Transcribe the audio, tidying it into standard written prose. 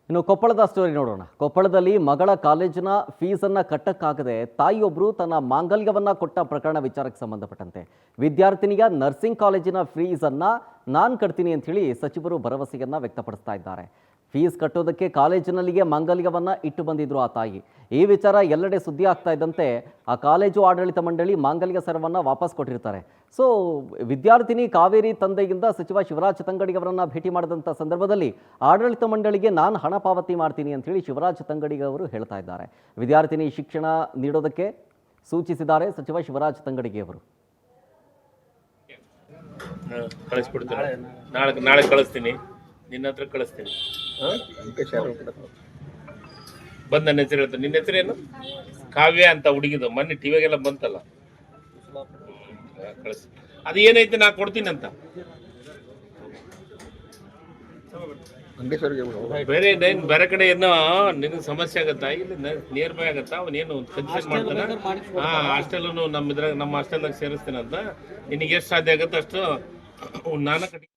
ಇನ್ನು ಕೊಪ್ಪಳದ ಸ್ಟೋರಿ ನೋಡೋಣ. ಕೊಪ್ಪಳದಲ್ಲಿ ಮಗಳ ಕಾಲೇಜಿನ ಫೀಸನ್ನು ಕಟ್ಟಕ್ಕಾಗದೆ ತಾಯಿಯೊಬ್ಬರು ತನ್ನ ಮಾಂಗಲ್ಯವನ್ನ ಕೊಟ್ಟ ಪ್ರಕರಣ ವಿಚಾರಕ್ಕೆ ಸಂಬಂಧಪಟ್ಟಂತೆ ವಿದ್ಯಾರ್ಥಿನಿಯ ನರ್ಸಿಂಗ್ ಕಾಲೇಜಿನ ಫೀಸನ್ನು ನಾನು ಕಟ್ತೀನಿ ಅಂತ ಹೇಳಿ ಸಚಿವರು ಭರವಸೆಯನ್ನ ವ್ಯಕ್ತಪಡಿಸ್ತಾ ಇದ್ದಾರೆ. ಫೀಸ್ ಕಟ್ಟೋದಕ್ಕೆ ಕಾಲೇಜಿನಲ್ಲಿಯೇ ಮಾಂಗಲ್ಯವನ್ನ ಇಟ್ಟು ಬಂದಿದ್ರು ಆ ತಾಯಿ. ಈ ವಿಚಾರ ಎಲ್ಲೆಡೆ ಸುದ್ದಿ ಆಗ್ತಾ ಇದ್ದಂತೆ ಆ ಕಾಲೇಜು ಆಡಳಿತ ಮಂಡಳಿ ಮಾಂಗಲ್ಯ ಸರವನ್ನು ವಾಪಸ್ ಕೊಟ್ಟಿರ್ತಾರೆ. ಸೊ ವಿದ್ಯಾರ್ಥಿನಿ ಕಾವೇರಿ ತಂದೆಯಿಂದ ಸಚಿವ ಶಿವರಾಜ್ ತಂಗಡಿ ಅವರನ್ನ ಭೇಟಿ ಮಾಡಿದಂಥ ಸಂದರ್ಭದಲ್ಲಿ ಆಡಳಿತ ಮಂಡಳಿಗೆ ನಾನು ಹಣ ಪಾವತಿ ಮಾಡ್ತೀನಿ ಅಂತ ಹೇಳಿ ಶಿವರಾಜ್ ತಂಗಡಿ ಅವರು ಹೇಳ್ತಾ ಇದ್ದಾರೆ. ವಿದ್ಯಾರ್ಥಿನಿ ಶಿಕ್ಷಣ ನೀಡೋದಕ್ಕೆ ಸೂಚಿಸಿದ್ದಾರೆ ಸಚಿವ ಶಿವರಾಜ್ ತಂಗಡಿಗೆ ಅವರು. ನಾಳೆ ಕಳಿಸ್ತೀನಿ, ನಿನ್ನ ಹತ್ರ ಕಳಿಸ್ತೀನಿ. ಬಂದು ನನ್ನ ಹೆಸರು ಹೇಳ್ತಾರೆ. ನಿನ್ನ ಹೆಸರೇನು? ಕಾವ್ಯ ಅಂತ ಹುಡುಗಿದು ಮೊನ್ನೆ ಟಿವಿಗೆಲ್ಲ ಬಂತಲ್ಲ, ಕಳಿಸಿ. ಅದು ಏನೈತೆ ನಾ ಕೊಡ್ತೀನಿ ಅಂತ. ಬೇರೆ ಬೇರೆ ಕಡೆ ಏನೋ ನಿನಗೆ ಸಮಸ್ಯೆ ಆಗತ್ತಾ? ಇಲ್ಲಿ ನಿಯರ್ ಬೈ ಆಗತ್ತಾ? ಅವನೇನು ಕನ್ಸಲ್ಟ್ ಮಾಡ್ತಾನೆ. ಹಾಸ್ಟೆಲ್ ನಮ್ಮ ಹಾಸ್ಟೆಲ್ದಾಗ ಸೇರಿಸ್ತೀನಿ ಅಂತ. ನಿನಗೆ ಎಷ್ಟು ಸಾಧ್ಯ ಆಗುತ್ತೆ ಅಷ್ಟು ನಾನು ಕಟ್ಟಿ